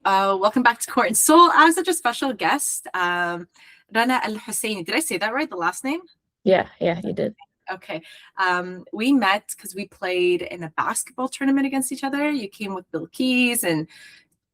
Welcome back to Court and Soul. I was such a special guest, Rana El-Husseini. Did I say that right? The last name? Yeah, you did. Okay. We met because we played in a basketball tournament against each other. You came with Bill Keys, and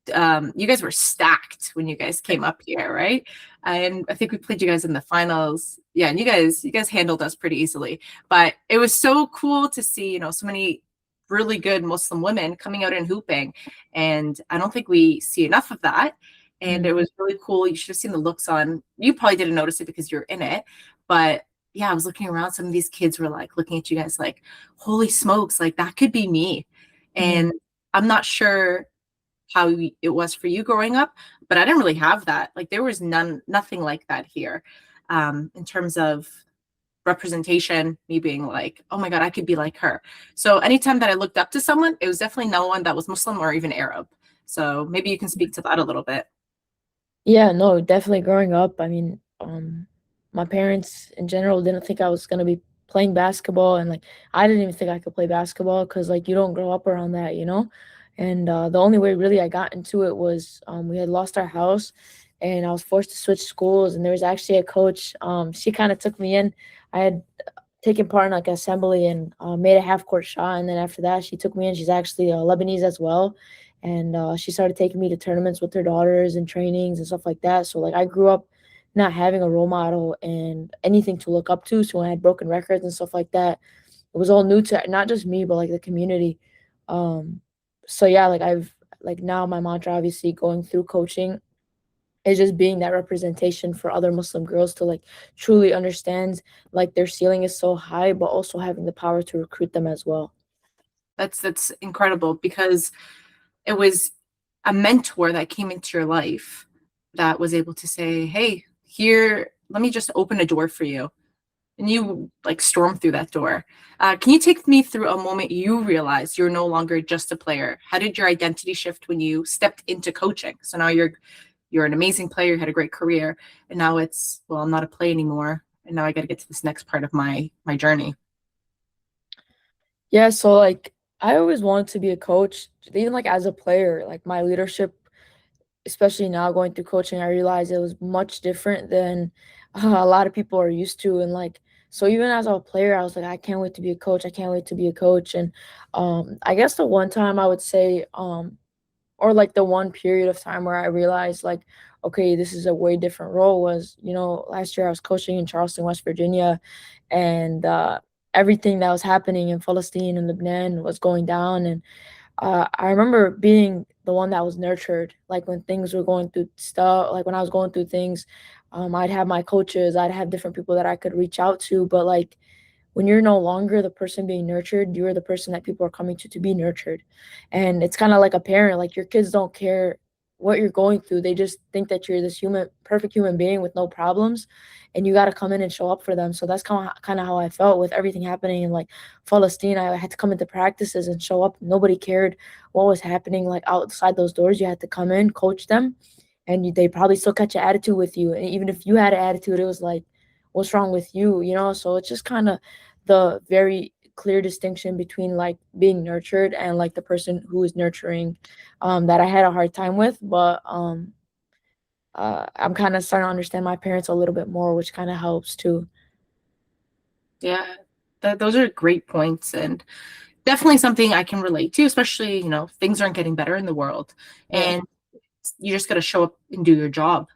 you guys were stacked when you guys came up here, right? And I think we played you guys in the finals. Yeah, and you guys handled us pretty easily. But it was so cool to see, so many really good Muslim women coming out and hooping. And I don't think we see enough of that. And it Mhm. was really cool. You should have seen the looks on. You probably didn't notice it because you're in it, but yeah, I was looking around. Some of these kids were like looking at you guys like, holy smokes, like that could be me. Mhm. And I'm not sure how it was for you growing up, but I didn't really have that. Like there was nothing like that here, in terms of representation, me being like, oh my God, I could be like her. So anytime that I looked up to someone, it was definitely no one that was Muslim or even Arab. So maybe you can speak to that a little bit. Yeah, no, definitely growing up. I mean, my parents in general didn't think I was gonna be playing basketball, and like I didn't even think I could play basketball because like you don't grow up around that, you know. And the only way really I got into it was we had lost our house, and I was forced to switch schools. And there was actually a coach. She kind of took me in. I had taken part in like assembly and made a half court shot, and then after that she took me in. She's actually Lebanese as well, and she started taking me to tournaments with her daughters and trainings and stuff like that. So like I grew up not having a role model and anything to look up to. So when I had broken records and stuff like that, it was all new to not just me but like the community. um so yeah, like I've like now my mantra obviously going through coaching is just being that representation for other Muslim girls to like truly understand like their ceiling is so high, but also having the power to recruit them as well. That's incredible because it was a mentor that came into your life that was able to say, hey, here, let me just open a door for you, and you like storm through that door. Can you take me through a moment you realized you're no longer just a player? How did your identity shift when you stepped into coaching? So now you're an amazing player, you had a great career, and now it's, well, I'm not a play anymore, and now I got to get to this next part of my journey. Yeah, so like I always wanted to be a coach, even like as a player, like my leadership, especially now going through coaching, I realized it was much different than a lot of people are used to. And like, so even as a player, I was like, I can't wait to be a coach. I can't wait to be a coach. And I guess the one time I would say, or like the one period of time where I realized like, okay, this is a way different role was, last year I was coaching in Charleston, West Virginia, and everything that was happening in Palestine and Lebanon was going down. And I remember being the one that was nurtured, like when things were going through stuff, like when I was going through things, I'd have my coaches, I'd have different people that I could reach out to. But like when you're no longer the person being nurtured, you're the person that people are coming to be nurtured. And it's kind of like a parent, like your kids don't care what you're going through. They just think that you're this perfect human being with no problems, and you got to come in and show up for them. So that's kind of how I felt with everything happening in like Palestine. I had to come into practices and show up. Nobody cared what was happening like outside those doors. You had to come in, coach them, and they probably still catch an attitude with you. And even if you had an attitude, it was like, what's wrong with you? So it's just kind of the very clear distinction between like being nurtured and like the person who is nurturing, that I had a hard time with. But I'm kind of starting to understand my parents a little bit more, which kind of helps too. Yeah, those are great points, and definitely something I can relate to, especially, things aren't getting better in the world, Yeah. and you just got to show up and do your job.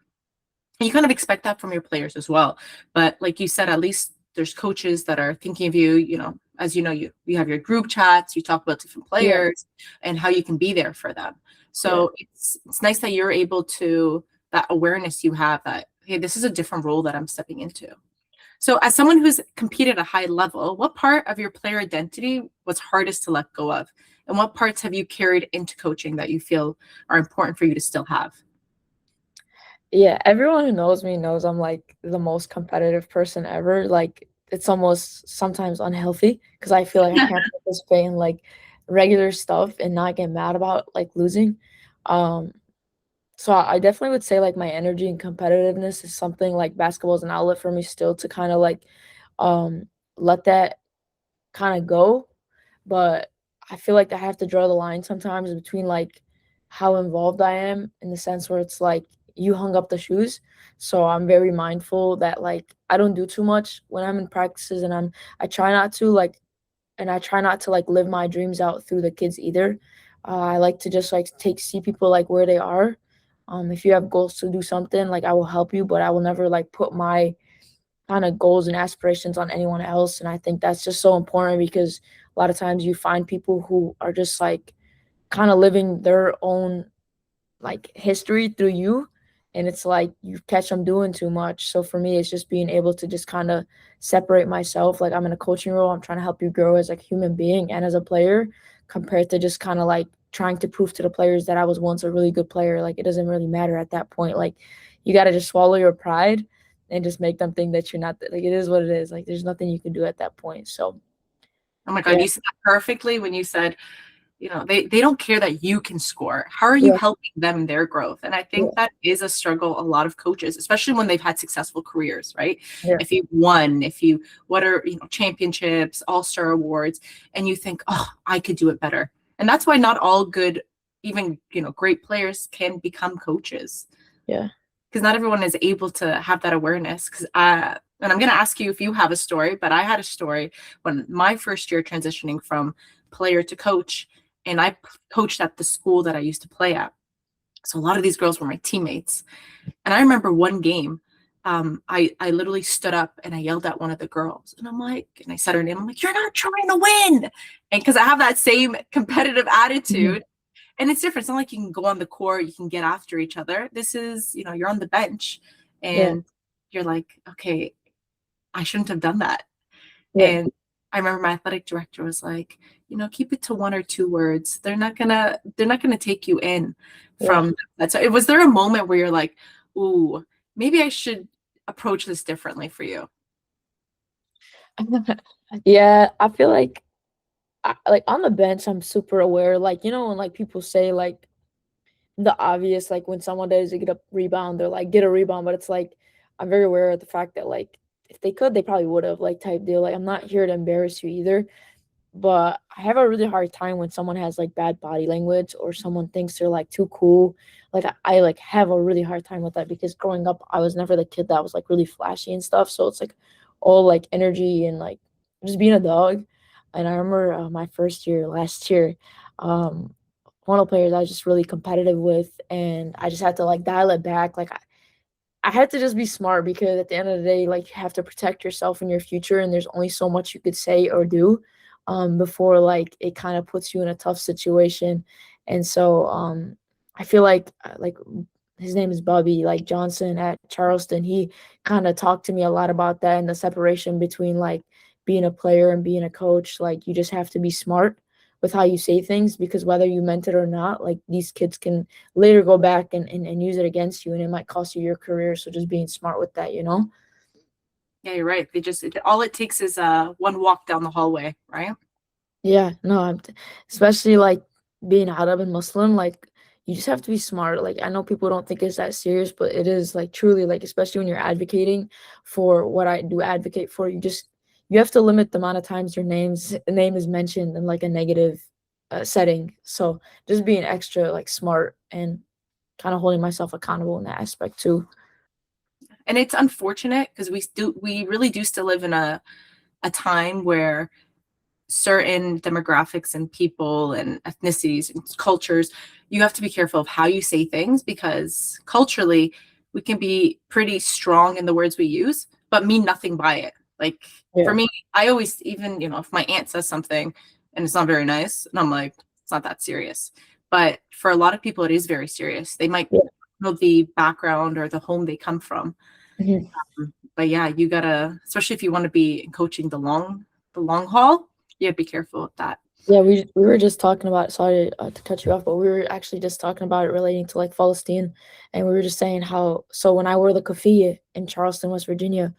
And you kind of expect that from your players as well. But like you said, at least there's coaches that are thinking of you, as you know, you have your group chats, you talk about different Yeah. players and how you can be there for them. Yeah. So it's nice that you're able to, that awareness you have that, hey, this is a different role that I'm stepping into. So, as someone who's competed at a high level, what part of your player identity was hardest to let go of? And what parts have you carried into coaching that you feel are important for you to still have? Yeah, everyone who knows me knows I'm like the most competitive person ever. Like it's almost sometimes unhealthy because I feel like I can't participate in like regular stuff and not get mad about like losing. Um, so I definitely would say like my energy and competitiveness is something like basketball is an outlet for me still to kind of like um let that kind of go. But I feel like I have to draw the line sometimes between like how involved I am in the sense where it's like you hung up the shoes. So I'm very mindful that like I don't do too much when I'm in practices, and I try not to like, and I try not to like live my dreams out through the kids either. I like to just like take see people like where they are. If you have goals to do something, like I will help you, but I will never like put my kind of goals and aspirations on anyone else. And I think that's just so important because a lot of times you find people who are just like kind of living their own like history through you, and it's like you catch them doing too much. So for me it's just being able to just kind of separate myself, like I'm in a coaching role, I'm trying to help you grow as a human being and as a player, compared to just kind of like trying to prove to the players that I was once a really good player. Like it doesn't really matter at that point. Like you got to just swallow your pride and just make them think that you're not like it is what it is. Like there's nothing you can do at that point. So Oh my God, yeah. you said that perfectly when you said, they don't care that you can score. How are you Yeah. helping them in their growth? And I Yeah. think that is a struggle a lot of coaches, especially when they've had successful careers, right? Yeah. If you've won, if you what are, championships, all-star awards, and you think, oh, I could do it better. And that's why not all good, even, great players can become coaches, Yeah. because not everyone is able to have that awareness. Because and I'm going to ask you if you have a story, but I had a story when my first year transitioning from player to coach, and I coached at the school that I used to play at. So a lot of these girls were my teammates, and I remember one game. I literally stood up and I yelled at one of the girls, and I said her name. I'm like, "You're not trying to win," and because I have that same competitive Mhm. attitude, and it's different. It's not like you can go on the court, you can get after each other. This is, you're on the bench, Yeah. and you're like, okay, I shouldn't have done that. Yeah. And I remember my athletic director was like, keep it to one or two words. They're not gonna take you in Yeah. from that. So was there a moment where you're like, ooh, maybe I should approach this differently for you? Yeah, I feel like like on the bench, I'm super aware. Like, when like people say like the obvious, like when someone does get a rebound, they're like, get a rebound. But it's like, I'm very aware of the fact that like if they could, they probably would have, like type deal. Like, I'm not here to embarrass you either. But I have a really hard time when someone has like bad body language or someone thinks they're like too cool. Like I like have a really hard time with that because growing up I was never the kid that was like really flashy and stuff. So it's like all like energy and like just being a dog. And I remember my first year last year, um, one of the players I was just really competitive with, and I just had to like dial it back. Like I had to just be smart because at the end of the day, like you have to protect yourself and your future, and there's only so much you could say or do before like it kind of puts you in a tough situation. And so I feel like his name is Bobby, like Johnson at Charleston. He kind of talked to me a lot about that and the separation between like being a player and being a coach. Like you just have to be smart with how you say things because whether you meant it or not, like these kids can later go back and use it against you and it might cost you your career. So just being smart with that, you know? Yeah, you're right. All it takes is one walk down the hallway, right? Yeah, no, especially like being Arab and Muslim, like you just have to be smart. Like I know people don't think it's that serious, but it is like truly like especially when you're advocating for what I do advocate for, you have to limit the amount of times your name is mentioned in like a negative setting. So just being extra like smart and kind of holding myself accountable in that aspect too. And it's unfortunate because we really do still live in a time where certain demographics and people and ethnicities and cultures, you have to be careful of how you say things because culturally we can be pretty strong in the words we use, but mean nothing by it. Like for Yeah, me, I always, even, if my aunt says something and it's not very nice, and I'm like, it's not that serious. But for a lot of people, it is very serious. They might yeah. know the background or the home they come from. Mhm. But yeah, you gotta, especially if you want to be coaching the long haul, you gotta be careful with that. Yeah, we were just talking about, sorry to cut you off, but we were actually just talking about it relating to like Palestine, and we were just saying how so when I wore the keffiyeh in Charleston, West Virginia,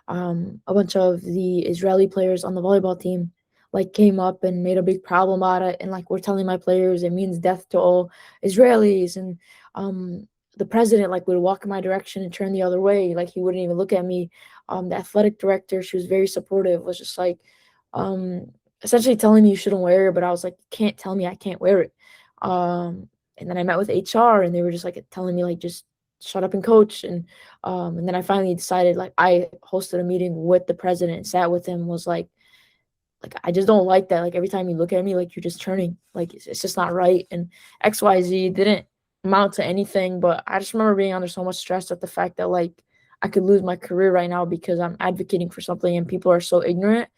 a bunch of the Israeli players on the volleyball team like came up and made a big problem about it, and like we're telling my players it means death to all Israelis, and um the president like would walk in my direction and turn the other way, like he wouldn't even look at me. The athletic director, she was very supportive, was just like um essentially telling me you shouldn't wear it, but I was like, "You can't tell me I can't wear it." And then I met with HR and they were just like telling me like just shut up and coach. And then I finally decided, like, I hosted a meeting with the president, sat with him, was like I just don't like that. Like every time you look at me, like you're just turning. Like it's just not right. And XYZ didn't amount to anything. But I just remember being under so much stress at the fact that like I could lose my career right now because I'm advocating for something and people are so ignorant.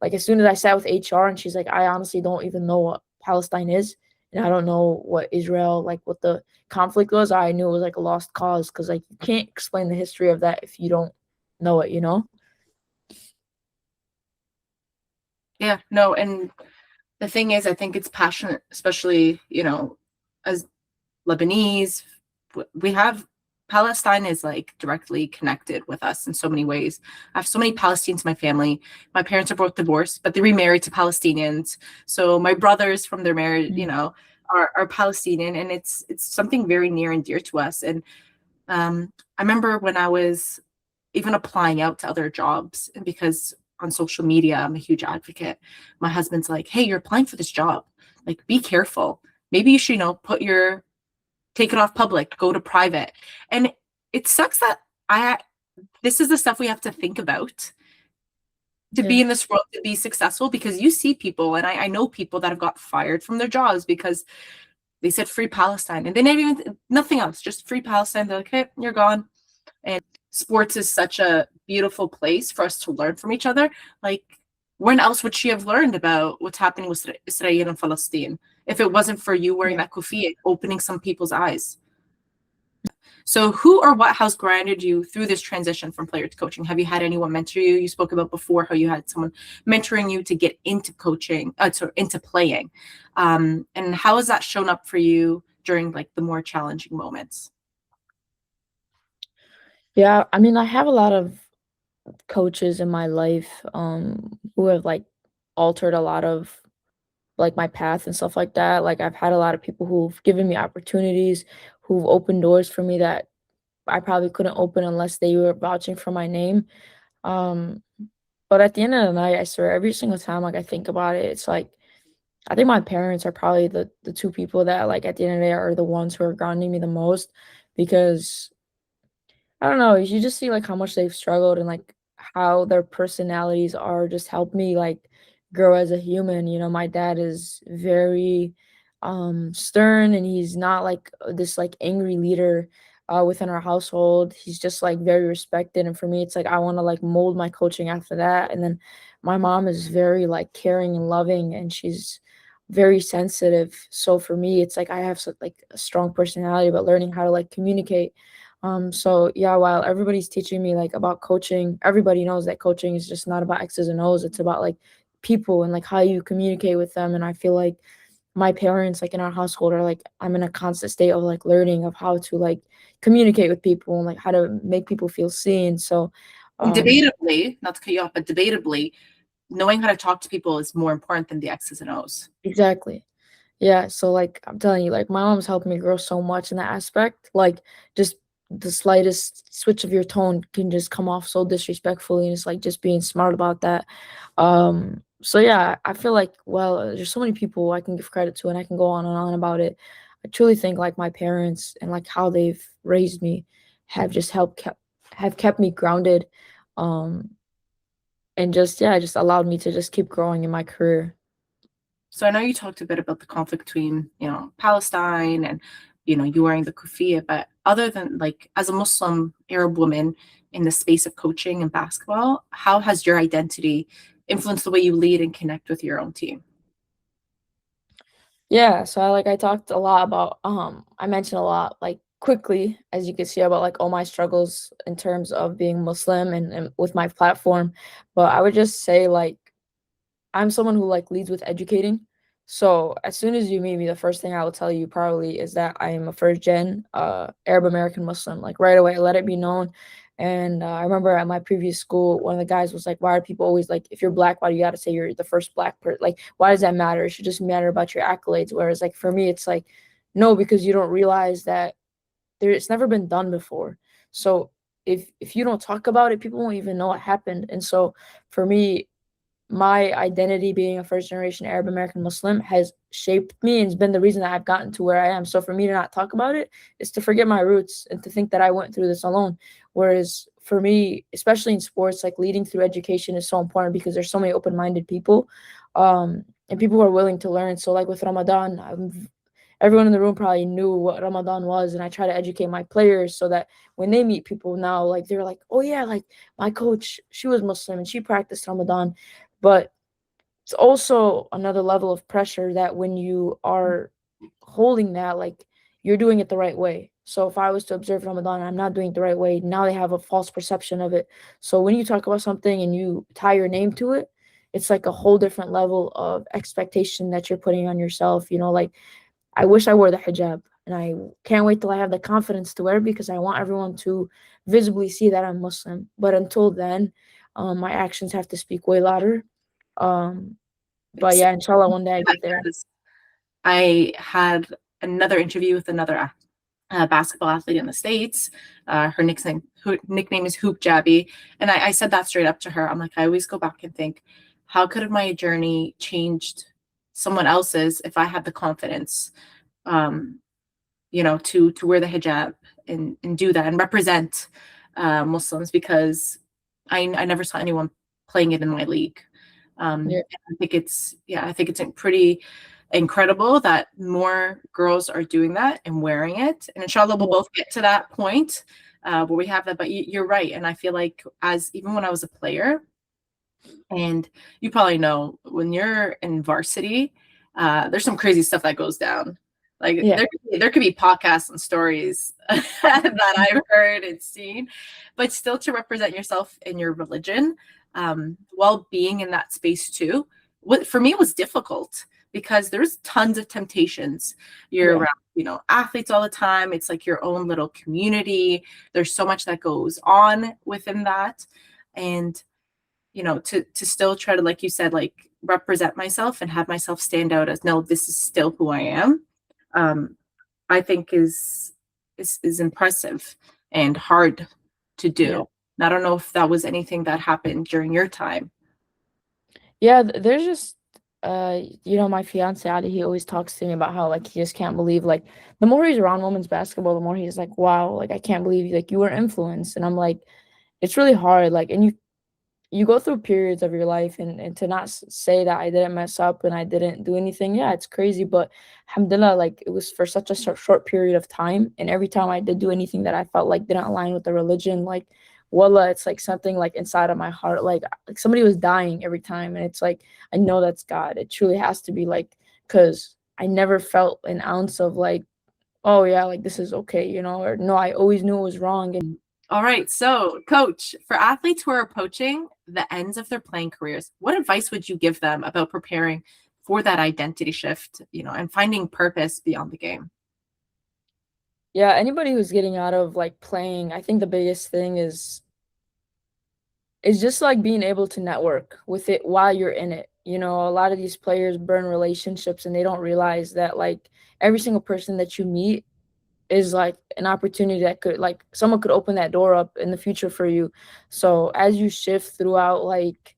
Like as soon as I sat with HR and she's like, I honestly don't even know what Palestine is. And I don't know what Israel, like what the conflict was. I knew it was like a lost cause because like you can't explain the history of that if you don't know it, you know? Yeah, no, and the thing is, I think it's passionate, especially, as Lebanese, we have Palestine is like directly connected with us in so many ways. I have so many Palestinians in my family. My parents are both divorced, but they remarried to Palestinians. So my brothers from their marriage, Mm. are Palestinian, and it's something very near and dear to us. And I remember when I was even applying out to other jobs, and because on social media I'm a huge advocate, my husband's like, hey, you're applying for this job, like be careful, maybe you should, take it off public, go to private. And it sucks that I this is the stuff we have to think about to be Yeah. in this world, to be successful, because you see people, and I know people that have got fired from their jobs because they said free Palestine, and they never even, nothing else, just free Palestine. They're like, hey, you're gone. And sports is such a beautiful place for us to learn from each other. Like, when else would she have learned about what's happening with Israel and Palestine if it wasn't for you wearing Yeah. that kufi, opening some people's eyes? So, who or what has grounded you through this transition from player to coaching? Have you had anyone mentor you? You spoke about before how you had someone mentoring you to get into coaching, into playing. And how has that shown up for you during like the more challenging moments? Yeah, I mean, I have a lot of coaches in my life who have like altered a lot of like my path and stuff like that. Like I've had a lot of people who've given me opportunities, who've opened doors for me that I probably couldn't open unless they were vouching for my name. Um but at the end of the night, I swear every single time like I think about it, it's like I think my parents are probably the two people that like at the end of the day are the ones who are grounding me the most because I don't know, you just see, like, how much they've struggled and, like, how their personalities are just helped me, like, grow as a human, you know, my dad is very, stern, and he's not, like, this, like, angry leader, within our household. He's just, like, very respected, and for me, it's like I wanna, like, mold my coaching after that, and then my mom is very, like, caring and loving, and she's very sensitive, so for me, it's like I have like, a strong personality, but learning how to, like, communicate so yeah, while everybody's teaching me like about coaching, everybody knows that coaching is just not about X's and O's. It's about like people and like how you communicate with them. And I feel like my parents, like in our household, are like I'm in a constant state of like learning of how to like communicate with people and like how to make people feel seen. So And um debatably, not to cut you off, but debatably, knowing how to talk to people is more important than the X's and O's. exactly. Yeah, so, like, I'm telling you, like, my mom's helped me grow so much in that aspect, like, just the slightest switch of your tone can just come off so disrespectfully, and it's, like, just being smart about that, so, yeah, I feel like, well, there's so many people I can give credit to, and I can go on and on about it. I truly think, like, my parents and, like, how they've raised me have just have kept me grounded, um, and just yeah, just allowed me to just keep growing in my career. So I know you talked a bit about the conflict between, Palestine and, you wearing the kufiya, but other than like as a Muslim Arab woman in the space of coaching and basketball, how has your identity influenced the way you lead and connect with your own team? Yeah, so I talked a lot about I mentioned a lot like quickly as you can see about like all my struggles in terms of being Muslim and with my platform. But I would just say like I'm someone who like leads with educating. So as soon as you meet me, the first thing I will tell you probably is that I am a first gen Arab American Muslim. Like right away, let it be known. And I remember at my previous school, one of the guys was like, "Why are people always like, if you're black, why do you got to say you're the first black person? Like, why does that matter? It should just matter about your accolades." Whereas like for me, it's like, no, because you don't realize that it's never been done before. So if you don't talk about it, people won't even know what happened. And so for me, my identity being a first generation Arab American Muslim has shaped me and has been the reason that I've gotten to where I am. So for me to not talk about it is to forget my roots and to think that I went through this alone. Whereas for me, especially in sports, like leading through education is so important because there's so many open-minded people, and people who are willing to learn. So like with Ramadan, everyone in the room probably knew what Ramadan was, and I try to educate my players so that when they meet people now, like they're like, oh yeah, like my coach, she was Muslim and she practiced Ramadan. But it's also another level of pressure that when you are holding that, like you're doing it the right way. So if I was to observe Ramadan and I'm not doing it the right way, now they have a false perception of it. So when you talk about something and you tie your name to it, it's like a whole different level of expectation that you're putting on yourself. Like I wish I wore the hijab, and I can't wait till I have the confidence to wear it because I want everyone to visibly see that I'm Muslim. But until then, my actions have to speak way louder. Um, but It's yeah, inshallah, one day I get there. because I had another interview with another basketball athlete in the States. Her nickname is Hoop Jabby. And I said that straight up to her. I'm like, I always go back and think, how could have my journey changed someone else's if I had the confidence, to wear the hijab and do that and represent Muslims, because I never saw anyone playing it in my league. Yeah, I think it's pretty incredible that more girls are doing that and wearing it. And inshallah, we'll yeah, both get to that point where we have that. But you're right. And I feel like even when I was a player, and you probably know when you're in varsity, there's some crazy stuff that goes down. Like yeah, there could be podcasts and stories that I've heard and seen, but still to represent yourself in your religion, while being in that space too, what for me was difficult because there's tons of temptations. You're yeah, around, athletes all the time. It's like your own little community. There's so much that goes on within that, and to still try to, like you said, like represent myself and have myself stand out as, no, this is still who I am. um I think is impressive and hard to yeah. do. And I don't know if that was anything that happened during your time. Yeah, there's just my fiance Ali, he always talks to me about how like he just can't believe like the more he's around women's basketball, the more he's like, wow, like I can't believe like you were influenced. And I'm like, it's really hard. Like, and you go through periods of your life, and to not say that I didn't mess up and I didn't do anything, yeah, it's crazy. But alhamdulillah, like it was for such a short period of time. And every time I did do anything that I felt like didn't align with the religion, like wallah, it's like something like inside of my heart, like somebody was dying every time. And it's like, I know that's God. It truly has to be like, because I never felt an ounce of like, oh yeah, like this is okay, or no, I always knew it was wrong. And All right, so coach, for athletes who are approaching the ends of their playing careers, what advice would you give them about preparing for that identity shift, and finding purpose beyond the game? yeah, anybody who's getting out of like playing, I think the biggest thing is just like being able to network with it while you're in it. A lot of these players burn relationships and they don't realize that like every single person that you meet is like an opportunity that could like someone could open that door up in the future for you. So as you shift throughout like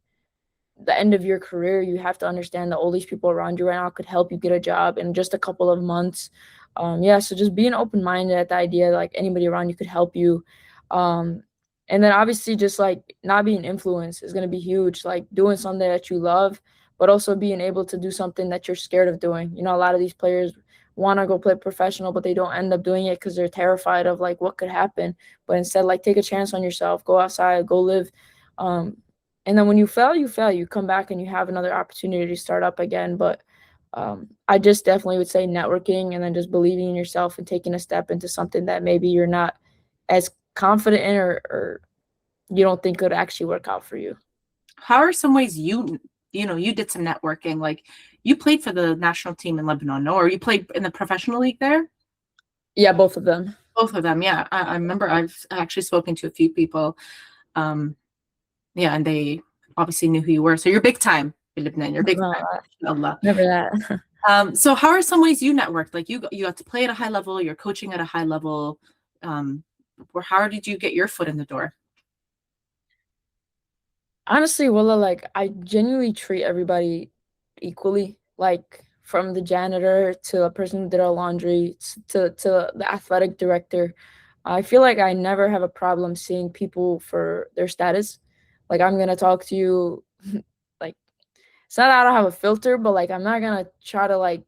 the end of your career, you have to understand that all these people around you right now could help you get a job in just a couple of months. Yeah, so just being open-minded at the idea like anybody around you could help you. Um, and then obviously just like not being influenced is going to be huge, like doing something that you love, but also being able to do something that you're scared of doing. A lot of these players want to go play professional, but they don't end up doing it because they're terrified of like what could happen. But instead, like take a chance on yourself, go outside, go live. Um, and then when you fail, you fail. You come back and you have another opportunity to start up again. But I just definitely would say networking and then just believing in yourself and taking a step into something that maybe you're not as confident in or you don't think could actually work out for you. How are some ways you did some networking? Like you played for the national team in Lebanon, no? Or you played in the professional league there? Yeah, both of them. Both of them, yeah. I remember I've actually spoken to a few people. Um, yeah, and they obviously knew who you were. So you're big time in Lebanon. You're big No, time. Inshallah. never that. So how are some ways you networked? Like you got to play at a high level, you're coaching at a high level. Or how did you get your foot in the door? Honestly, Willa, like I genuinely treat everybody equally. Like from the janitor to a person who did our laundry to the athletic director. I feel like I never have a problem seeing people for their status. Like I'm gonna talk to you like it's not that I don't have a filter, but like I'm not gonna try to like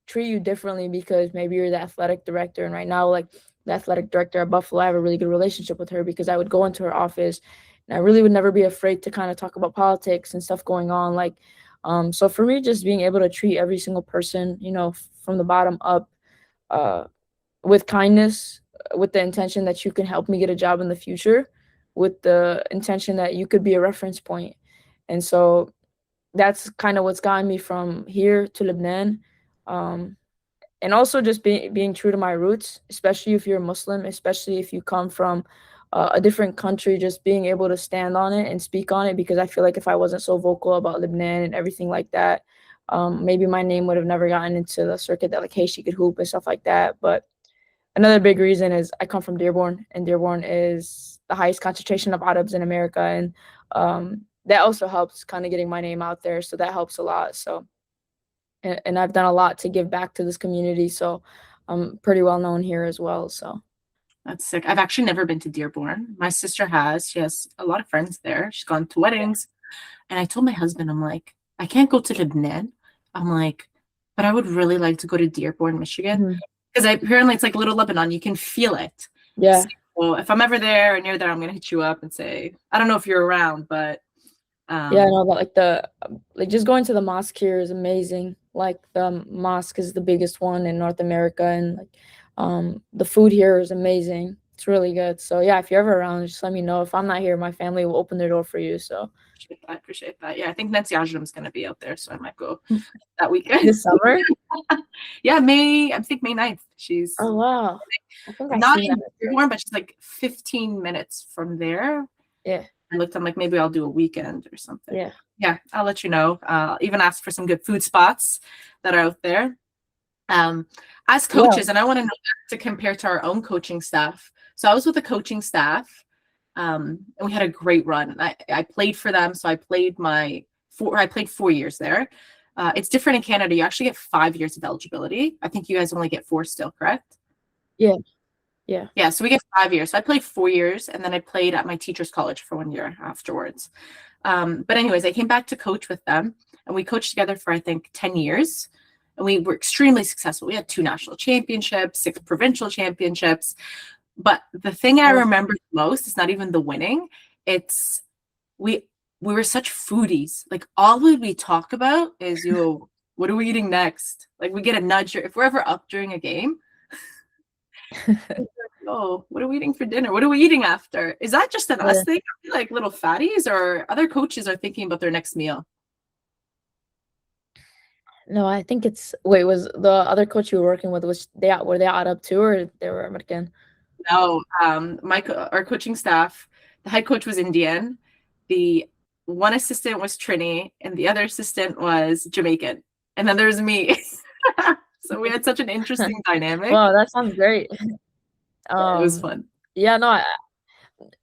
treat you differently because maybe you're the athletic director. And right now, like the athletic director at Buffalo, I have a really good relationship with her because I would go into her office and I really would never be afraid to kind of talk about politics and stuff going on. Like, so for me, just being able to treat every single person, you know, from the bottom up, uh, with kindness, with the intention that you can help me get a job in the future, with the intention that you could be a reference point. And so that's kind of what's gotten me from here to Lebanon. Um, and also just being true to my roots, especially if you're a Muslim, especially if you come from a different country, just being able to stand on it and speak on it. Because I feel like if I wasn't so vocal about Lebanon and everything like that, maybe my name would have never gotten into the circuit that like, hey, she could hoop and stuff like that. But another big reason is I come from Dearborn, and Dearborn is the highest concentration of Arabs in America, and that also helps kind of getting my name out there. So that helps a lot. So and I've done a lot to give back to this community, so I'm pretty well known here as well. So That's sick. I've actually never been to Dearborn. My sister has. She has a lot of friends there. She's gone to yeah. weddings. And I told my husband, I'm like, I can't go to Lebanon. I'm like, but I would really like to go to Dearborn, Michigan. Mhm. Because apparently it's like Little Lebanon. You can feel it. Yeah, So if I'm ever there or near there, I'm going to hit you up and say, I don't know if you're around, but yeah, I um, know that like the like just going to the mosque here is amazing. Like the mosque is the biggest one in North America, and like the food here is amazing. It's really good. So yeah, if you're ever around, just let me know. If I'm not here, my family will open their door for you. So I appreciate that. Yeah, I think Nancy Ajram's going to be out there. So I might go that weekend. this summer. Yeah, May, I think May 9th. She's Oh wow, I think I not seen that. in Dearborn, but she's like 15 minutes from there. Yeah, I looked, I'm like, maybe I'll do a weekend or something. yeah. Yeah, I'll let you know. Even ask for some good food spots that are out there. Um, as Yeah. coaches, and I want to know to compare to our own coaching staff. So I was with the coaching staff, and we had a great run. I played for them, so I played 4 years there. It's different in Canada. You actually get 5 years of eligibility. I think you guys only get four still, correct? Yeah, yeah. Yeah, so we get 5 years. So I played 4 years, and then I played at my teacher's college for 1 year afterwards. But anyways, I came back to coach with them, and we coached together for I think 10 years, and we were extremely successful. We had 2 national championships, 6 provincial championships. But the thing I Oh, remember most is not even the winning. It's we we were such foodies. Like all we talk about is yo, what are we eating next? Like we get a nudge, or if we're ever up during a game, oh, what are we eating for dinner? What are we eating after? Is that just an us yeah. thing? Are we like little fatties, or other coaches are thinking about their next meal? No, I think it's wait, was the other coach you were working with, was they were they Arab too or they were American? No, our coaching staff, the head coach was Indian, the one assistant was Trini, and the other assistant was Jamaican, and then there's me. So we had such an interesting dynamic. Wow, that sounds great. It was Um, fun. yeah, no,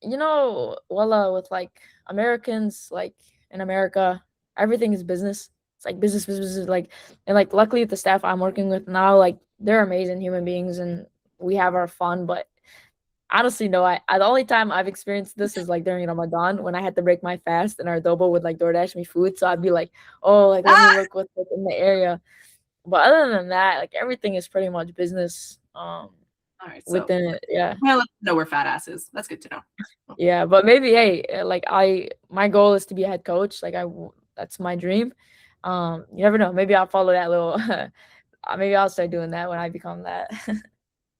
you know, voila, with like Americans, like in America, everything is business. It's like business, business, business, like, and like luckily the staff I'm working with now, like they're amazing human beings and we have our fun, but honestly, no. The only time I've experienced this is like during Ramadan when I had to break my fast and our dobo would like DoorDash me food. So I'd be like, oh, like let me Ah! look what's like in the area. But other than that, like everything is pretty much business. All right, so Within it, yeah, well, no, we're fat asses. That's good to know. yeah. But maybe, hey, like my goal is to be a head coach. That's my dream. You never know. Maybe I'll follow that little. Maybe I'll start doing that when I become that.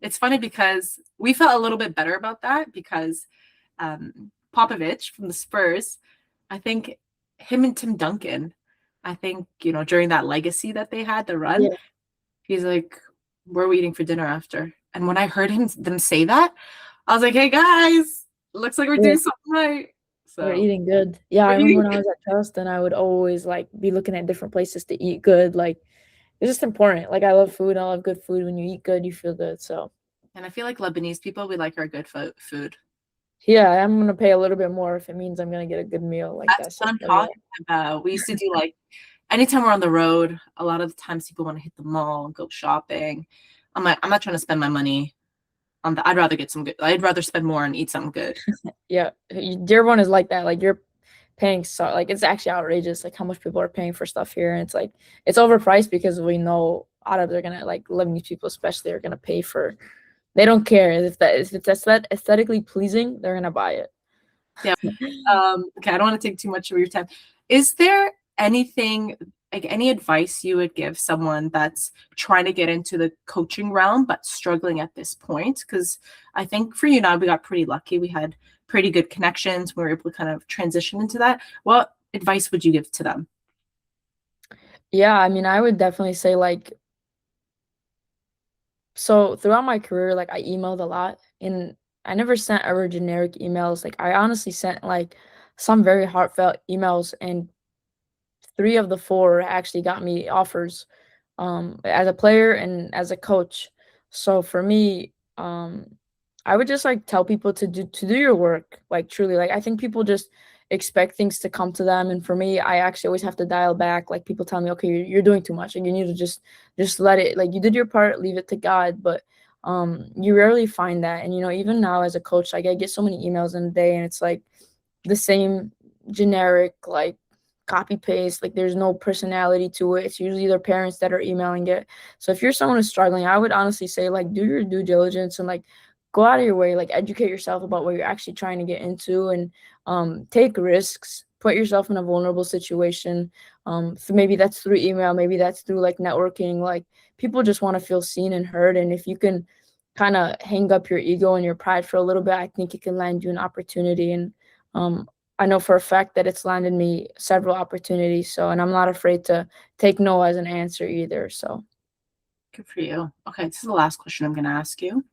It's funny because we felt a little bit better about that because Popovich from the Spurs, I think him and Tim Duncan, I think, during that legacy that they had, the run, Yeah, he's like, "Where are we eating for dinner after?" And when I heard them say that, I was like, "Hey guys, looks like we're yeah. doing something right." We're So eating good. Yeah, I we're remember eating. when I was at Trust and I would always like be looking at different places to eat good. Like it's just important. Like I love food. I love good food. When you eat good, you feel good. So And I feel like Lebanese people, we like our good food. Yeah, I'm gonna pay a little bit more if it means I'm gonna get a good meal, like That's that what I'm social talking meal. about. We used to do like anytime we're on the road, a lot of the times people want to hit the mall and go shopping. I'm like, I'm not trying to spend my money on that. I'd rather get some good. I'd rather spend more and eat something good. Yeah, Dear one is like that. Like you're paying so like it's actually outrageous like how much people are paying for stuff here, and it's like it's overpriced because we know Arabs are gonna like Lebanese people especially are gonna pay for. They don't care if it's aesthetically pleasing, they're gonna buy it. Yeah. Okay, I don't want to take too much of your time. Is there anything, like any advice you would give someone that's trying to get into the coaching realm but struggling at this point? Because I think for you now, we got pretty lucky. We had pretty good connections. We were able to kind of transition into that. What advice would you give to them? Yeah, I mean, I would definitely say like so throughout my career, like I emailed a lot and I never sent ever generic emails. Like I honestly sent like some very heartfelt emails, and 3 of the 4 actually got me offers, as a player and as a coach. So for me, I would just, like, tell people to do your work, like, truly, like, I think people just expect things to come to them, and for me, I actually always have to dial back, like, people tell me, "Okay, you're doing too much, like, you need to just let it like, you did your part, leave it to God," but, you rarely find that, and, even now as a coach, like, I get so many emails in a day, and it's, like, the same generic, like, copy paste, like there's no personality to it. It's usually their parents that are emailing it. So if you're someone who's struggling, I would honestly say like do your due diligence and like go out of your way, like educate yourself about what you're actually trying to get into, and take risks, put yourself in a vulnerable situation. So maybe that's through email, maybe that's through like networking. Like people just want to feel seen and heard. And if you can kind of hang up your ego and your pride for a little bit, I think it can land you an opportunity. And um, I know for a fact that it's landed me several opportunities. So, and I'm not afraid to take no as an answer either. So, Good for you. Okay, this is the last question I'm going to ask you.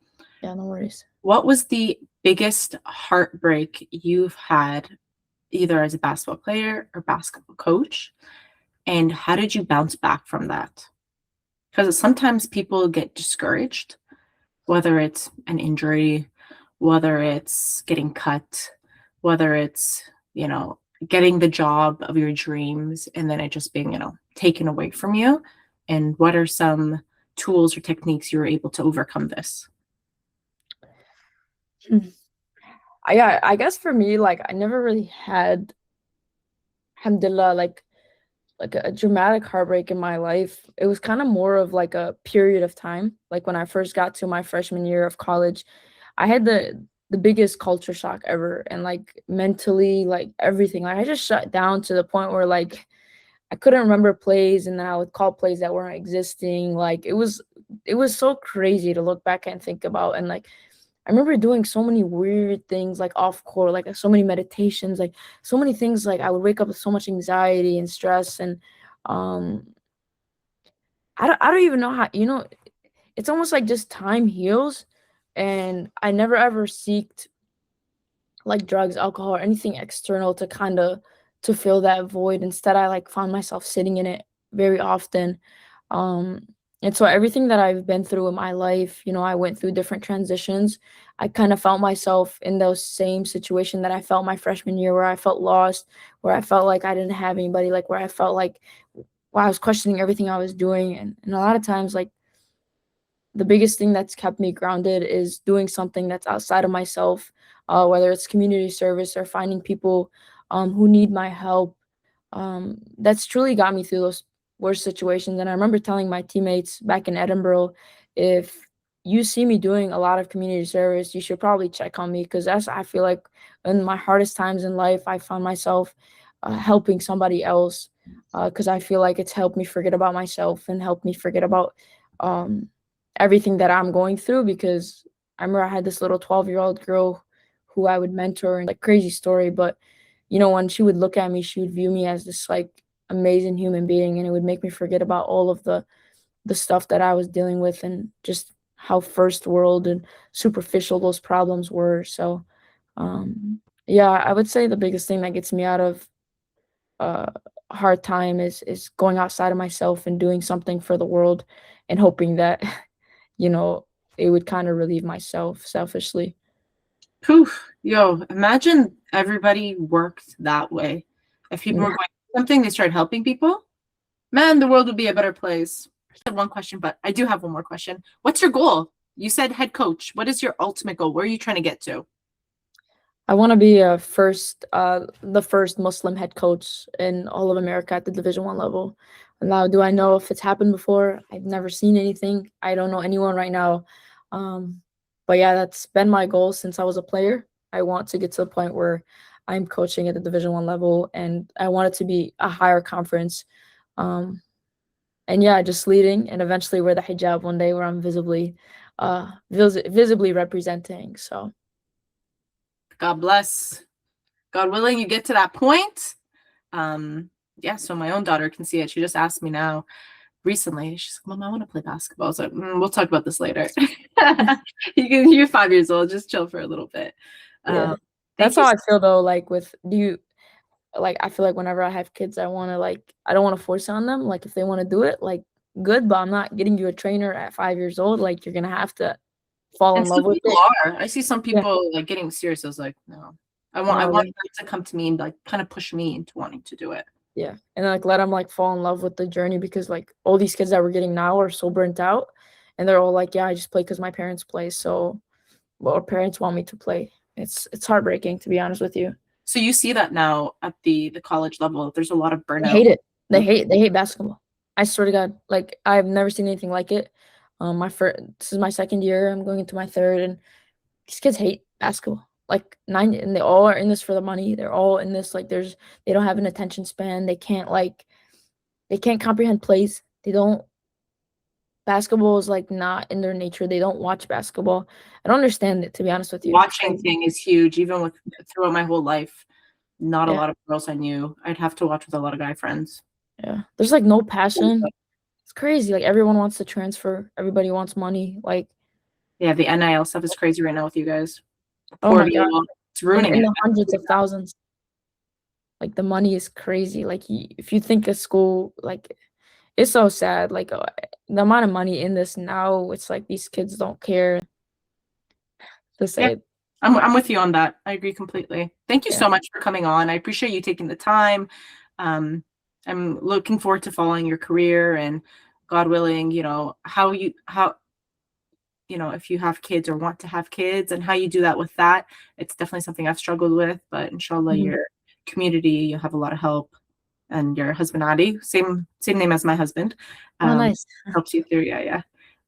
yeah, no worries. What was the biggest heartbreak you've had, either as a basketball player or basketball coach? And how did you bounce back from that? Because sometimes people get discouraged, whether it's an injury, whether it's getting cut, whether it's, getting the job of your dreams and then it just being, taken away from you. And what are some tools or techniques you were able to overcome this? Hmm. Yeah, I guess for me, like I never really had, alhamdulillah, like a dramatic heartbreak in my life. It was kind of more of like a period of time. Like when I first got to my freshman year of college, I had the biggest culture shock ever, and like mentally, like everything. Like I just shut down to the point where like I couldn't remember plays, and then I would call plays that weren't existing. Like it was so crazy to look back and think about. And like I remember doing so many weird things like off court, like so many meditations, like so many things. Like I would wake up with so much anxiety and stress, and um, I don't even know how. It's almost like just time heals, and I never ever seeked like drugs, alcohol, or anything external to kind of to fill that void. Instead, I like found myself sitting in it very often. Um, and so everything that I've been through in my life, I went through different transitions. I kind of felt myself in those same situation that I felt my freshman year, where I felt lost, where I felt like I didn't have anybody, like where I felt like I was questioning everything I was doing. And a lot of times, like the biggest thing that's kept me grounded is doing something that's outside of myself, whether it's community service or finding people who need my help. That's truly got me through those worst situations. And I remember telling my teammates back in Edinburgh, if you see me doing a lot of community service, you should probably check on me, because I feel like in my hardest times in life, I found myself helping somebody else, because I feel like it's helped me forget about myself and helped me forget about um, everything that I'm going through. Because I remember I had this little 12-year-old girl who I would mentor, and like crazy story, but when she would look at me, she would view me as this like amazing human being, and it would make me forget about all of the stuff that I was dealing with, and just how first world and superficial those problems were. So, yeah, I would say the biggest thing that gets me out of uh, a hard time is going outside of myself and doing something for the world, and hoping that you know it would kind of relieve myself selfishly. Whew, yo, imagine everybody worked that way. If people were Yeah. going through something, they started helping people. Man, the world would be a better place. I said one question, but I do have one more question. What's your goal? You said head coach. What is your ultimate goal? Where are you trying to get to? I want to be the first Muslim head coach in all of America at the Division 1 level. Now, do I know if it's happened before? I've never seen anything. I don't know anyone right now. Um, but yeah, that's been my goal since I was a player. I want to get to the point where I'm coaching at the Division 1 level, and I want it to be a higher conference. Um, and yeah, just leading, and eventually wear the hijab one day where I'm visibly representing. So. God bless. God willing, you get to that point. Yeah, so my own daughter can see it. She just asked me now recently. She's like, Mom, I want to play basketball. I was like, we'll talk about this later. You're 5 years old. Just chill for a little bit. Yeah. Thank That's you. how I feel though, like I feel like whenever I have kids, I don't wanna force it on them. Like if they wanna do it, like good, but I'm not getting you a trainer at 5 years old. Like you're gonna have to fall And in some love with people it. are. I see some Yeah. people like getting serious. I was like, no. I No, want like them to come to me and like kind of push me into wanting to do it. yeah. And like let them like fall in love with the journey because like all these kids that we're getting now are so burnt out and they're all like, yeah, I just play because my parents play. So well, our parents want me to play. It's heartbreaking to be honest with you. So you see that now at the college level. There's a lot of They burnout. hate it. They hate basketball. I swear to God, like I've never seen anything like it. This is my second year. I'm going into my third, and these kids hate basketball. Like nine, and they all are in this for the money. They're all in this like they don't have an attention span. They can't comprehend plays. They don't. Basketball is like not in their nature. They don't watch basketball. I don't understand it to be honest with you. It's Watching crazy. thing is huge. Even with throughout my whole life, not a Yeah, lot of girls I knew. I'd have to watch with a lot of guy friends. yeah. There's like no passion. It's crazy. Like everyone wants to transfer. Everybody wants money. Like Yeah, the NIL stuff is crazy right now with you guys. The oh my God. portal, it's ruining In it. the hundreds of thousands. Like the money is crazy. Like if you think a school, like it's so sad. Like the amount of money in this now, it's like these kids don't care to say Yeah, it. I'm with you on that. I agree completely. Thank you Yeah. so much for coming on. I appreciate you taking the time. Um, I'm looking forward to following your career and God willing, if you have kids or want to have kids and how you do that with that. It's definitely something I've struggled with, but inshallah, Mhm. your community, you'll have a lot of help. And your husband Adi, same name as my husband, Oh, um, nice. helps you through. Yeah, yeah.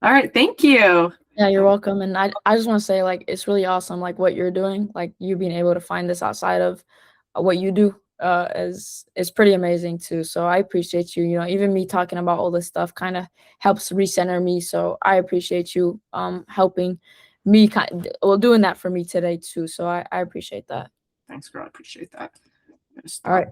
All right, thank you. Yeah, you're welcome. And I just want to say, like, it's really awesome, like, what you're doing. Like, you being able to find this outside of what you do is pretty amazing, too. So I appreciate you. You know, even me talking about all this stuff kind of helps recenter me. So I appreciate you helping me, doing that for me today, too. So I appreciate that. Thanks, girl. I appreciate that. All right.